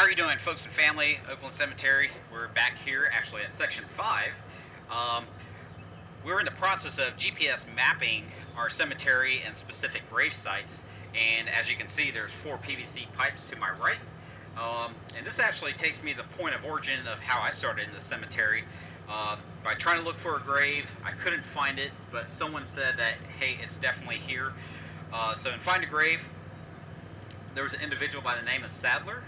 How are you doing, folks and family? Oakland Cemetery. We're back here actually at section 5. We're in the process of GPS mapping our cemetery and specific grave sites, and as you can see, there's 4 PVC pipes to my right. And this actually takes me to the point of origin of how I started in the cemetery. By trying to look for a grave, I couldn't find it, but someone said that, hey, it's definitely here. So in Find a Grave, there was an individual by the name of Sadler,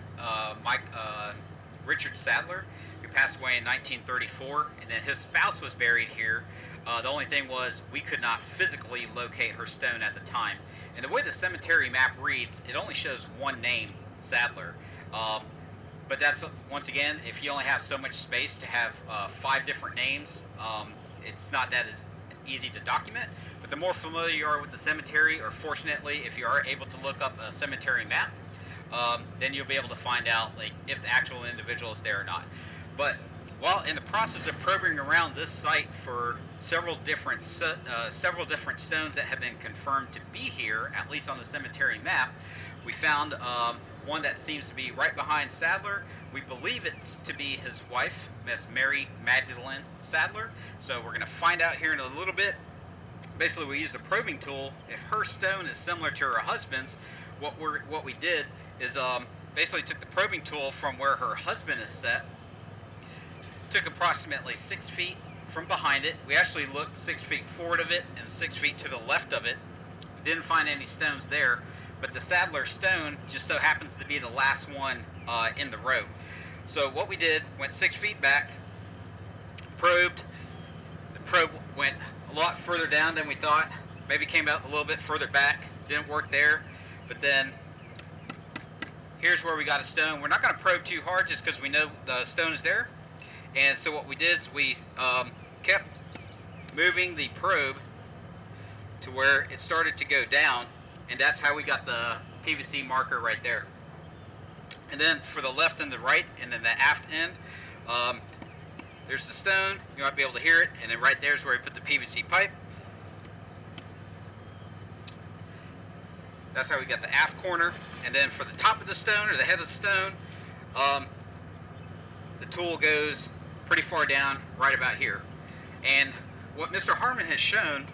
Richard Sadler, who passed away in 1934, and then his spouse was buried here. The only thing was we could not physically locate her stone at the time. And the way the cemetery map reads, it only shows one name, Sadler. But that's, once again, if you only have so much space to have 5 different names, it's not that as easy to document. But the more familiar you are with the cemetery, or fortunately, if you are able to look up a cemetery map, then you'll be able to find out like if the actual individual is there or not. But while in the process of probing around this site for several different stones that have been confirmed to be here, at least on the cemetery map, we found one that seems to be right behind Sadler. We believe it's to be his wife, Miss Mary Magdalene Sadler. So we're going to find out here in a little bit. Basically, we used a probing tool. If her stone is similar to her husband's, what we did is basically took the probing tool from where her husband is set, took approximately 6 feet from behind it. We actually looked 6 feet forward of it and 6 feet to the left of it. We didn't find any stones there, but the Sadler stone just so happens to be the last one in the row. So what we did, went 6 feet back, probed. The probe went a lot further down than we thought. Maybe came out a little bit further back. Didn't work there. But then here's where we got a stone. We're not going to probe too hard just because we know the stone is there. And so what we did is we kept moving the probe to where it started to go down, and that's how we got the PVC marker right there. And then for the left and the right, and then the aft end, there's the stone. You might be able to hear it, and then right there is where we put the PVC pipe. That's how we got the aft corner. And then for the top of the stone, or the head of the stone, the tool goes pretty far down, right about here. And what Mr. Harmon has shown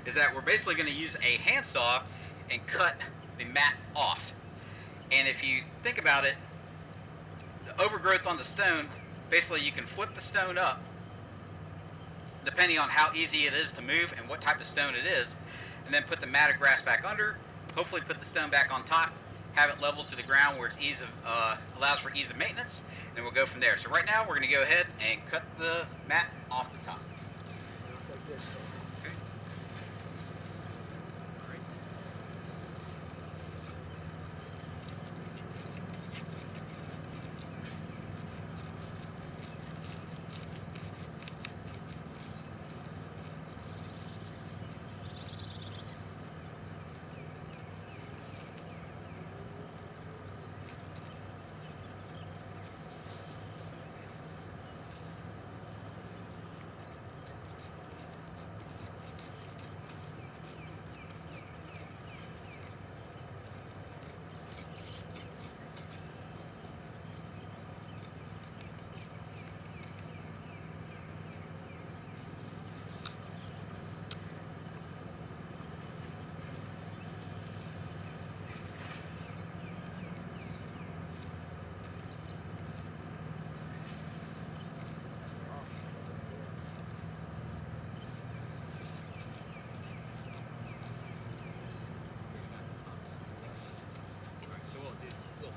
is that we're basically going to use a handsaw and cut the mat off. And if you think about it, the overgrowth on the stone, basically you can flip the stone up depending on how easy it is to move and what type of stone it is, and then put the mat of grass back under, hopefully put the stone back on top, have it level to the ground where it's allows for ease of maintenance, and then we'll go from there. So right now we're going to go ahead and cut the mat off the top. Okay. All right.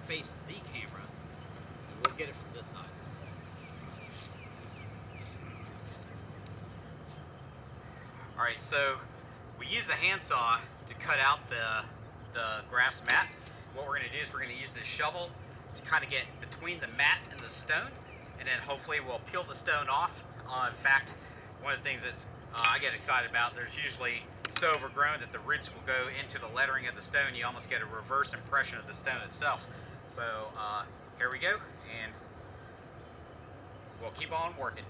Face the camera, and we'll get it from this side. Alright, so we use a handsaw to cut out the grass mat. What we're going to do is we're going to use this shovel to kind of get between the mat and the stone, and then hopefully we'll peel the stone off. In fact, one of the things that I get excited about, there's usually so overgrown that the roots will go into the lettering of the stone. You almost get a reverse impression of the stone itself. So here we go, and we'll keep on working.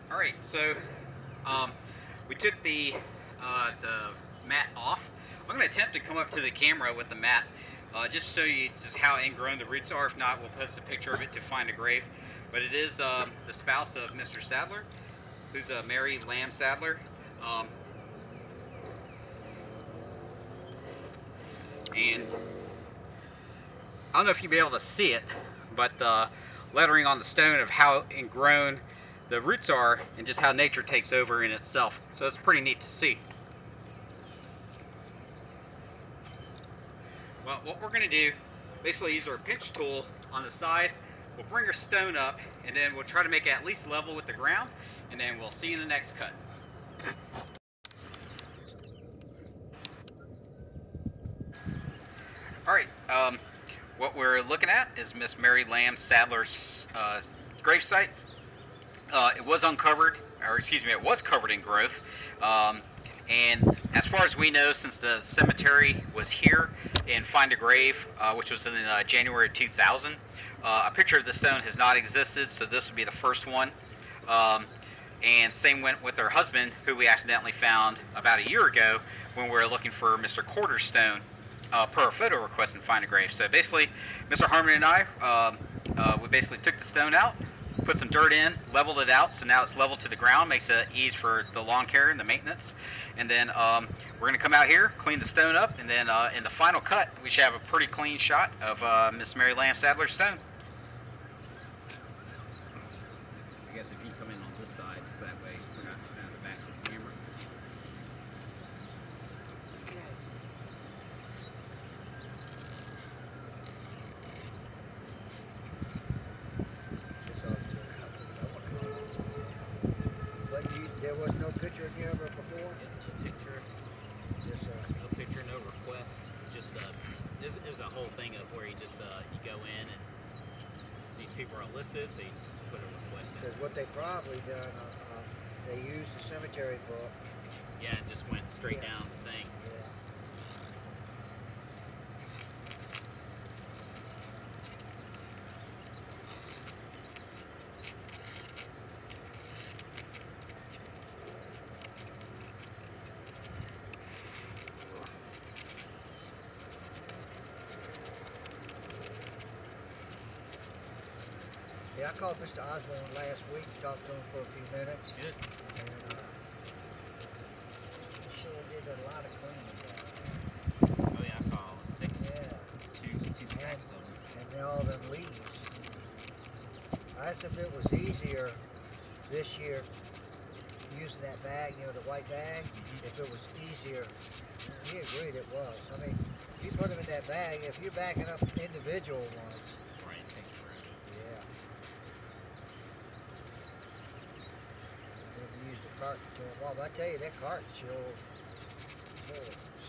All right, so we took the mat off. I'm going to attempt to come up to the camera with the mat, just to show you just how ingrown the roots are. If not, we'll post a picture of it to find a grave. But it is the spouse of Mr. Sadler, who's Mary Lamb Sadler. And I don't know if you'll be able to see it, but the lettering on the stone of how ingrown the roots are and just how nature takes over in itself. So it's pretty neat to see. Well, what we're going to do, basically use our pinch tool on the side. We'll bring our stone up, and then we'll try to make it at least level with the ground, and then we'll see you in the next cut. Alright, what we're looking at is Miss Mary Lamb Sadler's gravesite. It was uncovered, or excuse me, it was covered in growth. And as far as we know, since the cemetery was here in Find a Grave, which was in January 2000, a picture of the stone has not existed, so this would be the first one. And same went with her husband, who we accidentally found about a year ago when we were looking for Mr. Corder's stone per a photo request in Find a Grave. So basically, Mr. Harmon and I, we basically took the stone out, put some dirt in, leveled it out, so now it's level to the ground, makes it ease for the lawn care and the maintenance. And then we're going to come out here, clean the stone up, and then in the final cut, we should have a pretty clean shot of Miss Mary Lamb Sadler's stone. I guess if you come in on this side, so that way we're not out the back of the camera. There was no picture of you ever before? No picture. Just, no picture, no request. Just this is a whole thing of where you just you go in and these people are listed, so you just put a request in. Because what they probably done, they used the cemetery book. Yeah, and just went straight down the thing. Yeah. Yeah, I called Mr. Osborne last week, talked to him for a few minutes. Good. And he sure did a lot of cleaning down there. Oh yeah, I saw all the sticks. Yeah. Two stacks of them. And then all them leaves. I asked if it was easier this year using that bag, you know, the white bag, if it was easier. He agreed it was. I mean, if you put them in that bag, if you're backing up individual ones, Right, it takes forever. yeah. If you use the cart to them, well, I tell you, that cart sure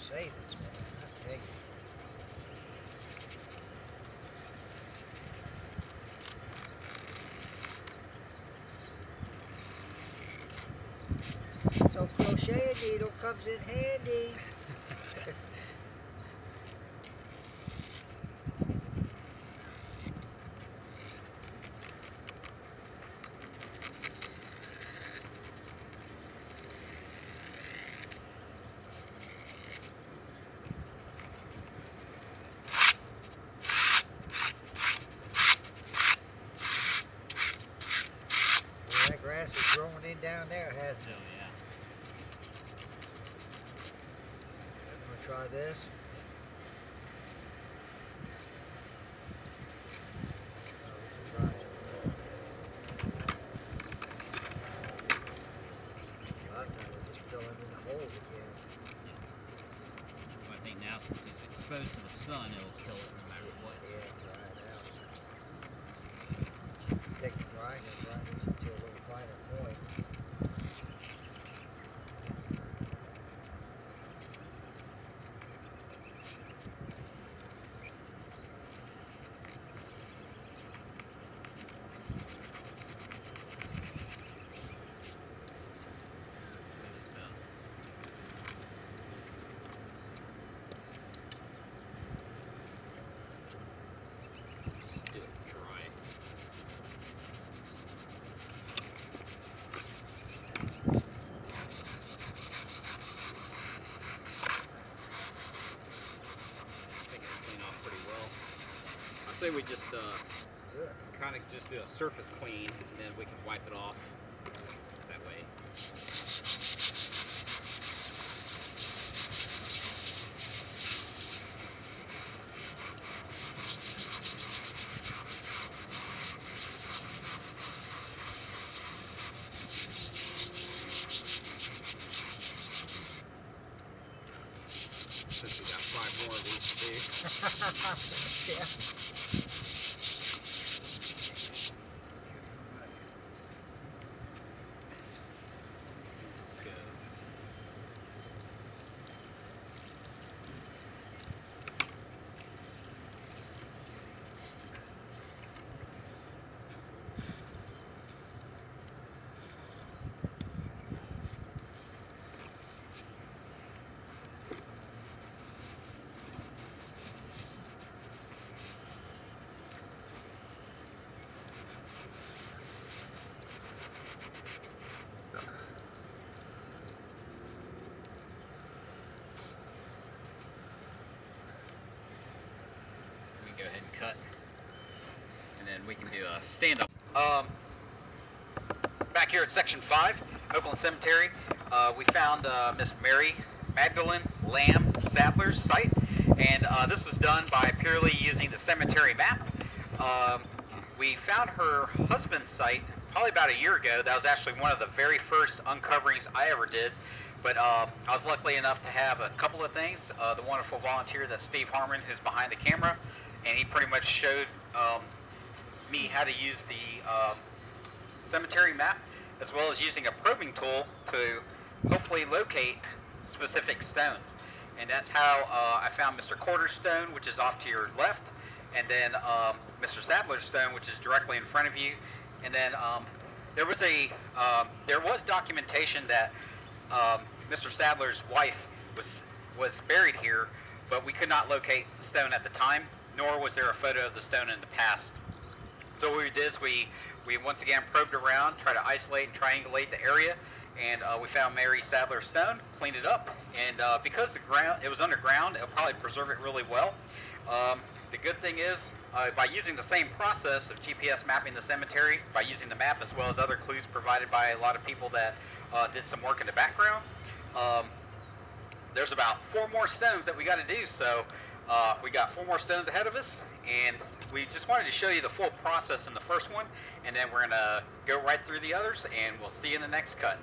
savings, man. I tell you. So crochet needle comes in handy. Well, that grass is growing in down there, hasn't it? Oh yeah. Try this. Try it. A lot of times we're just filling in the hole again. Well, I think now since it's exposed to the sun, it'll kill it no matter what. Yeah, dry it out. Take the grinders until a little finer point. just kind of just do a surface clean, and then we can wipe it off that way. Since we got 5 more of these to do. Yeah. Just go. Go ahead and cut, and then we can do a stand-up. Back here at Section 5, Oakland Cemetery, we found Miss Mary Magdalene Lamb Sadler's site, and this was done by purely using the cemetery map. We found her husband's site probably about a year ago. That was actually one of the very first uncoverings I ever did. But I was lucky enough to have a couple of things. The wonderful volunteer that's Steve Harmon, who's behind the camera, and he pretty much showed me how to use the cemetery map, as well as using a probing tool to hopefully locate specific stones. And that's how I found Mr. Quarter's stone, which is off to your left, and then Mr. Sadler's stone, which is directly in front of you. And then there was documentation that Mr. Sadler's wife was buried here, but we could not locate the stone at the time, nor was there a photo of the stone in the past. So what we did is we once again probed around, tried to isolate and triangulate the area, and we found Mary Sadler's stone, cleaned it up, and because it was underground, it'll probably preserve it really well. The good thing is, by using the same process of GPS mapping the cemetery, by using the map as well as other clues provided by a lot of people that did some work in the background, there's about 4 more stones that we got to do. So we got 4 more stones ahead of us, and we just wanted to show you the full process in the first one, and then we're going to go right through the others, and we'll see you in the next cut.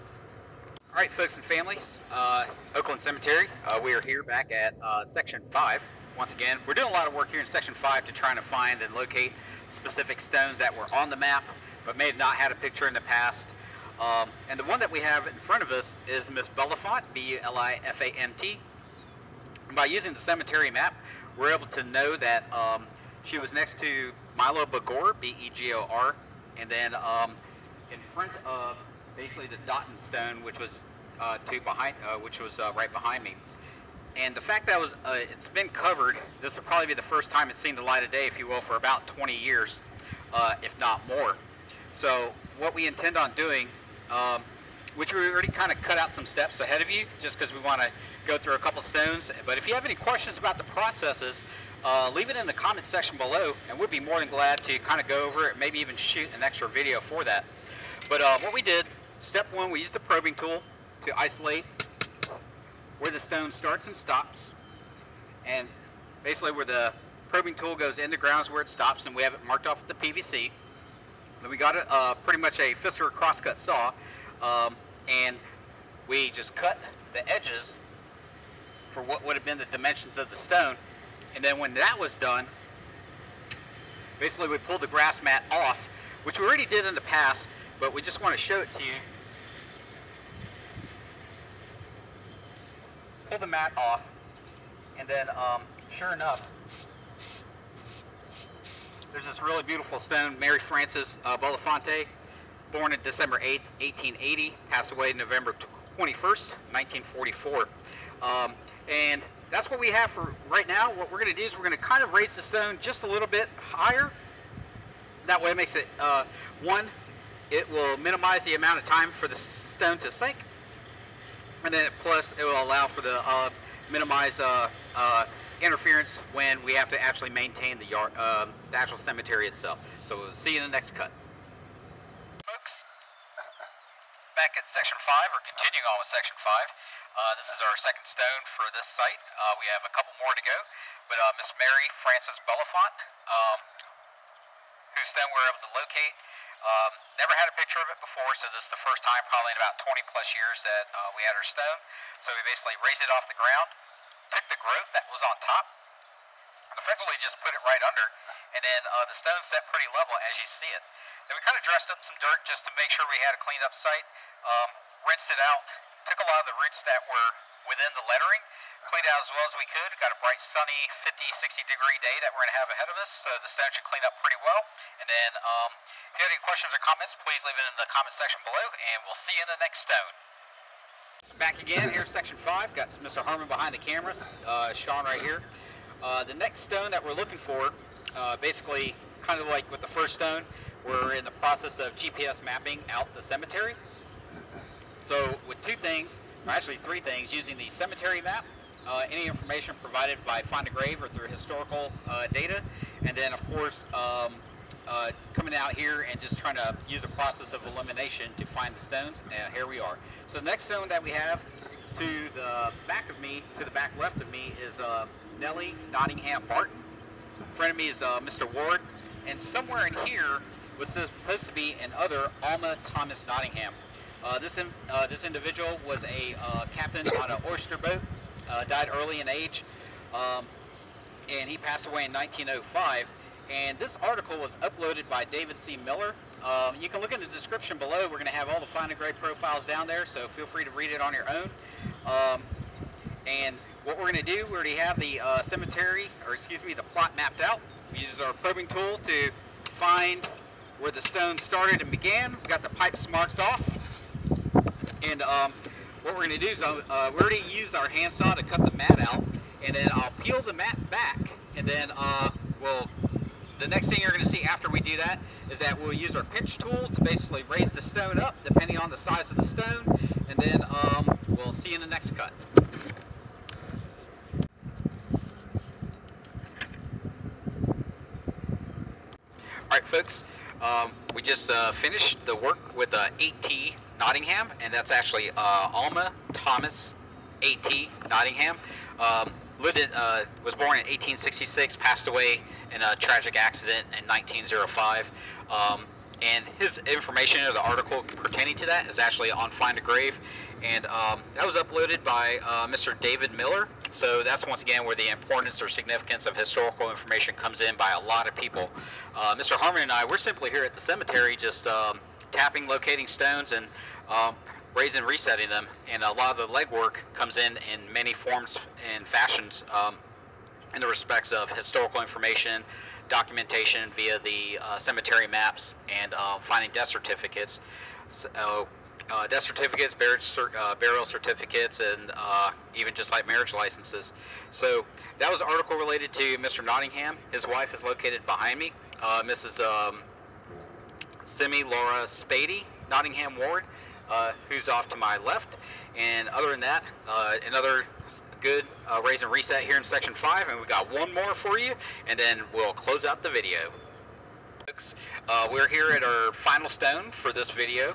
All right, folks and families, Oakland Cemetery, we are here back at Section 5. Once again, we're doing a lot of work here in Section 5 to try to find and locate specific stones that were on the map, but may have not had a picture in the past. And the one that we have in front of us is Miss Belifant, B-E-L-I-F-A-N-T. By using the cemetery map, we're able to know that she was next to Milo Begor, B-E-G-O-R, and then in front of basically the Dotton stone, which was right behind me. And the fact that it's been covered, this will probably be the first time it's seen the light of day, if you will, for about 20 years, if not more. So what we intend on doing, which we already kind of cut out some steps ahead of you, just because we want to go through a couple stones. But if you have any questions about the processes, leave it in the comment section below, and we'd be more than glad to kind of go over it, maybe even shoot an extra video for that. But what we did, step 1, we used the probing tool to isolate where the stone starts and stops, and basically where the probing tool goes in the ground is where it stops, and we have it marked off with the PVC. Then we got pretty much a Pfister crosscut saw, and we just cut the edges for what would have been the dimensions of the stone. And then when that was done, basically we pulled the grass mat off, which we already did in the past, but we just want to show it to you. Pull the mat off, and then sure enough, there's this really beautiful stone, Mary Frances Belifante, born on December 8th, 1880, passed away November 21st, 1944. And that's what we have for right now. What we're going to do is we're going to kind of raise the stone just a little bit higher. That way it makes it, one, it will minimize the amount of time for the stone to sink, and then plus it will allow for the minimize interference when we have to actually maintain the yard, the actual cemetery itself. So we'll see you in the next cut. Folks, back at section 5, or continuing on with section 5. This is our second stone for this site. We have a couple more to go, but Miss Mary Frances Belafont, whose stone we were able to locate. Never had a picture of it before, so this is the first time probably in about 20 plus years that we had her stone. So we basically raised it off the ground, took the growth that was on top, and effectively just put it right under, and then the stone set pretty level as you see it. Then we kind of dressed up some dirt just to make sure we had a cleaned up site, rinsed it out, took a lot of the roots that were within the lettering, cleaned out as well as we could. Got a bright, sunny 50-60 degree day that we're going to have ahead of us, so the stone should clean up pretty well. And then if you have any questions or comments, please leave it in the comment section below, and we'll see you in the next stone. Back again here, section 5. Got Mr. Harmon behind the cameras, Sean right here. The next stone that we're looking for, basically kind of like with the first stone, we're in the process of GPS mapping out the cemetery. So with two things, or actually three things, using the cemetery map, any information provided by Find a Grave or through historical data, and then of course coming out here and just trying to use a process of elimination to find the stones. And here we are. So the next stone that we have to the back of me, to the back left of me, is Nellie Nottingham Barton. In front of me is Mr. Ward, and somewhere in here was supposed to be another Alma Thomas Nottingham. This individual was a captain on an oyster boat, died early in age, and he passed away in 1905. And this article was uploaded by David C. Miller. You can look in the description below. We're going to have all the Find a Grave profiles down there, so feel free to read it on your own. And what we're going to do, we already have the cemetery, or excuse me, the plot mapped out. We use our probing tool to find where the stone started and began. We've got the pipes marked off. And what we're going to do is we already used our handsaw to cut the mat out, and then I'll peel the mat back, and then the next thing you're going to see after we do that is that we'll use our pinch tool to basically raise the stone up depending on the size of the stone, and then we'll see you in the next cut. Alright folks, we just finished the work with 8T Nottingham, and that's actually Alma Thomas 8T Nottingham. Was born in 1866, passed away in a tragic accident in 1905. And his information, or the article pertaining to that, is actually on Find a Grave, and that was uploaded by Mr. David Miller. So that's once again where the importance or significance of historical information comes in by a lot of people. Mr. Harmon and I, we're simply here at the cemetery just tapping, locating stones, and raising and resetting them, and a lot of the legwork comes in many forms and fashions in the respects of historical information, documentation via the cemetery maps, and finding death certificates. So, death certificates, burial certificates, and even just like marriage licenses. So that was an article related to Mr. Nottingham. His wife is located behind me, Mrs. Simi Laura Spady Nottingham Ward, who's off to my left. And other than that, another good raise and reset here in section 5, and we got one more for you, and then we'll close out the video. We're here at our final stone for this video,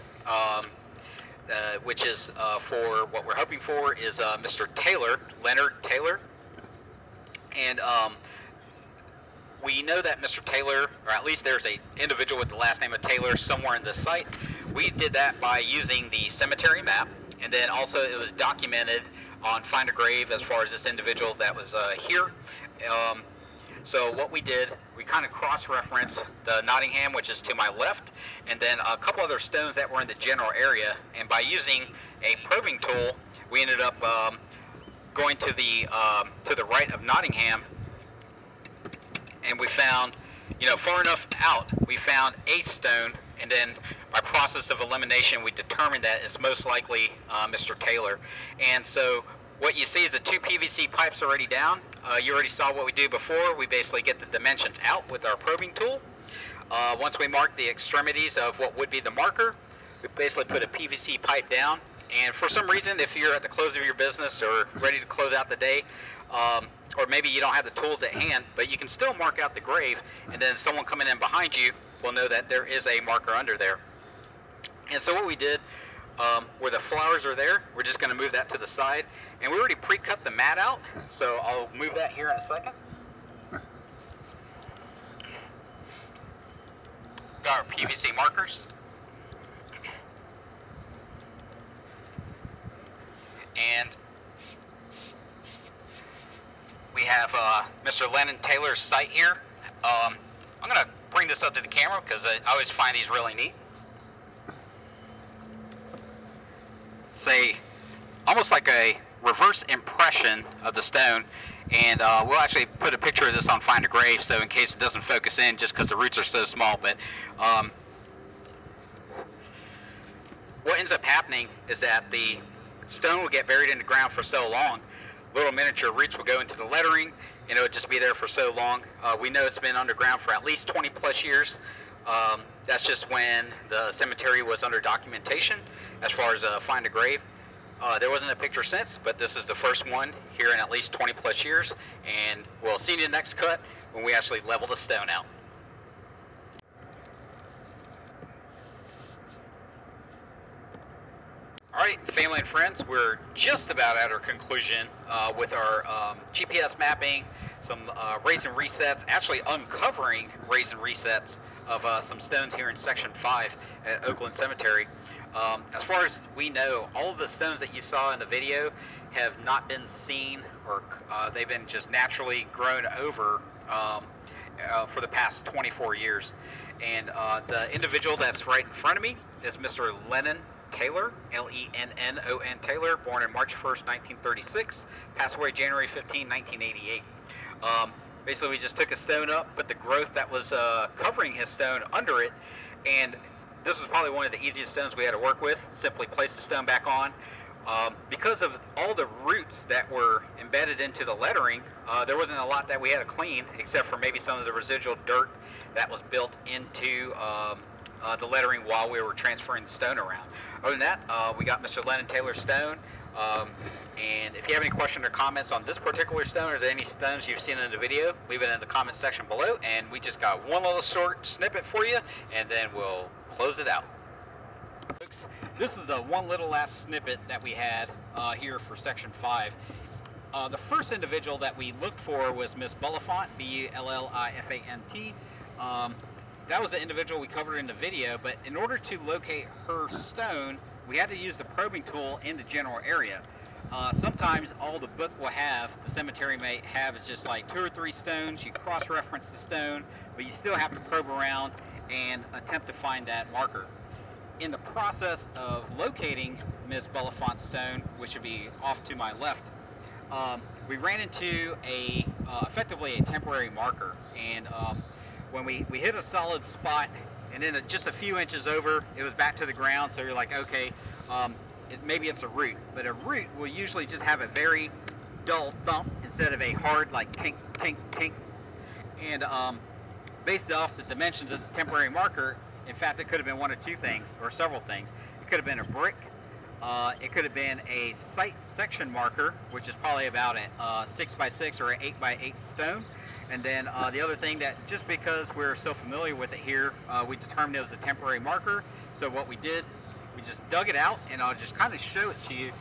which is for what we're hoping for is Mr. Taylor, Leonard Taylor. And we know that Mr. Taylor, or at least there's an individual with the last name of Taylor somewhere in this site. We did that by using the cemetery map, and then also it was documented on Find a Grave as far as this individual that was here. So what we did, we kind of cross-referenced the Nottingham, which is to my left, and then a couple other stones that were in the general area. And by using a probing tool, we ended up going to the right of Nottingham, and we found, far enough out, we found a stone, and then by process of elimination, we determined that it's most likely Mr. Taylor. And so what you see is the 2 PVC pipes already down. You already saw what we do before. We basically get the dimensions out with our probing tool. Once we mark the extremities of what would be the marker, we basically put a PVC pipe down. And for some reason, if you're at the close of your business or ready to close out the day, or maybe you don't have the tools at hand, but you can still mark out the grave, and then someone coming in behind you will know that there is a marker under there. And so what we did, where the flowers are there, we're just going to move that to the side, and we already pre-cut the mat out, so I'll move that here in a second. Got our PVC markers. And we have Mr. Lennon Taylor's site here. I'm going to bring this up to the camera because I always find these really neat. Say, almost like a reverse impression of the stone. And we'll actually put a picture of this on Find a Grave, so in case it doesn't focus in, just because the roots are so small. But what ends up happening is that the stone will get buried in the ground for so long, little miniature roots will go into the lettering, and it would just be there for so long. We know it's been underground for at least 20 plus years. That's just when the cemetery was under documentation as far as Find a Grave. There wasn't a picture since, but this is the first one here in at least 20 plus years, and we'll see you in the next cut when we actually level the stone out. Alright, family and friends, we're just about at our conclusion with our GPS mapping, some raise and resets, actually uncovering raise and resets of some stones here in Section 5 at Oakland Cemetery. As far as we know, all of the stones that you saw in the video have not been seen, or they've been just naturally grown over for the past 24 years. And the individual that's right in front of me is Mr. Lennon Taylor, L-E-N-N-O-N Taylor, born on March 1st, 1936, passed away January 15, 1988. Basically, we just took a stone up, put the growth that was covering his stone under it, and this was probably one of the easiest stones we had to work with. Simply place the stone back on. Because of all the roots that were embedded into the lettering, there wasn't a lot that we had to clean, except for maybe some of the residual dirt that was built into the lettering while we were transferring the stone around. Other than that, we got Mr. Lennon Taylor's stone. And if you have any questions or comments on this particular stone or any stones you've seen in the video, leave it in the comments section below. And we just got one little short snippet for you, and then we'll close it out. Folks, this is the one little last snippet that we had here for Section 5. The first individual that we looked for was Miss Bullifant, B-U-L-L-I-F-A-N-T. That was the individual we covered in the video, but in order to locate her stone, we had to use the probing tool in the general area. Sometimes all the book will have, the cemetery may have, is just like 2 or 3 stones. You cross-reference the stone, but you still have to probe around and attempt to find that marker. In the process of locating Miss Bullifant's stone, which would be off to my left, we ran into effectively a temporary marker. And when we hit a solid spot, and then just a few inches over, it was back to the ground. So you're like, okay, maybe it's a root. But a root will usually just have a very dull thump instead of a hard, like, tink, tink, tink. And based off the dimensions of the temporary marker, in fact, it could have been one of 2 things, or several things. It could have been a brick. It could have been a site section marker, which is probably about a 6x6 or an 8x8 stone. And then the other thing, that just because we're so familiar with it here, we determined it was a temporary marker. So what we did, we just dug it out, and I'll just kind of show it to you.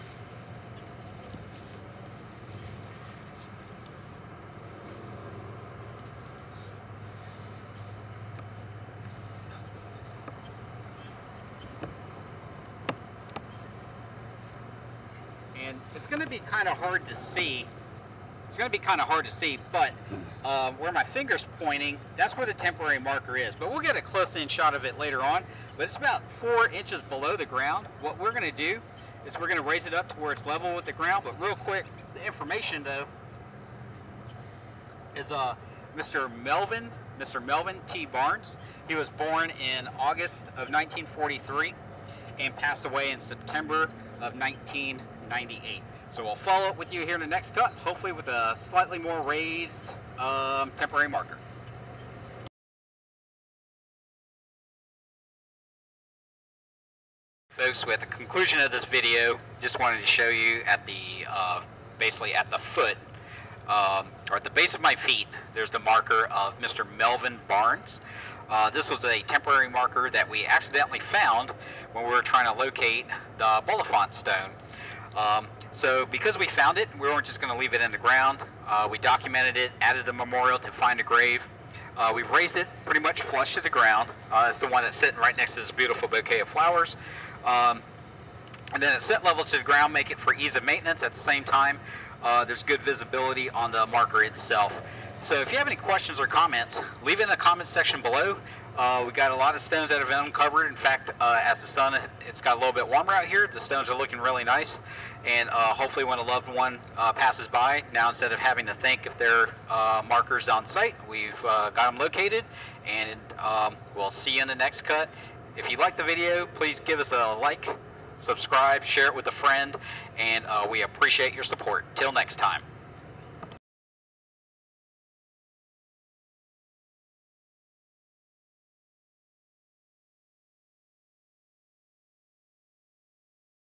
And it's going to be kind of hard to see. But where my finger's pointing, that's where the temporary marker is. But we'll get a close-in shot of it later on. But it's about 4 inches below the ground. What we're going to do is we're going to raise it up to where it's level with the ground. But real quick, the information, though, is Mr. Melvin T. Barnes. He was born in August of 1943 and passed away in September of 1998. So we'll follow up with you here in the next cut, hopefully with a slightly more raised temporary marker. Folks, at the conclusion of this video, just wanted to show you at the basically at the foot or at the base of my feet, there's the marker of Mr. Melvin Barnes. This was a temporary marker that we accidentally found when we were trying to locate the Bulifant stone. So because we found it, we weren't just going to leave it in the ground. We documented it, added a memorial to find a grave. We've raised it pretty much flush to the ground. It's the one that's sitting right next to this beautiful bouquet of flowers. And then it's set level to the ground, make it for ease of maintenance. At the same time, there's good visibility on the marker itself. So if you have any questions or comments, leave it in the comments section below. We got a lot of stones that have been uncovered. In fact, as the sun, it's got a little bit warmer out here, the stones are looking really nice. And hopefully when a loved one passes by, now instead of having to think if there are markers on site, we've got them located. And we'll see you in the next cut. If you like the video, please give us a like, subscribe, share it with a friend, and we appreciate your support. Till next time.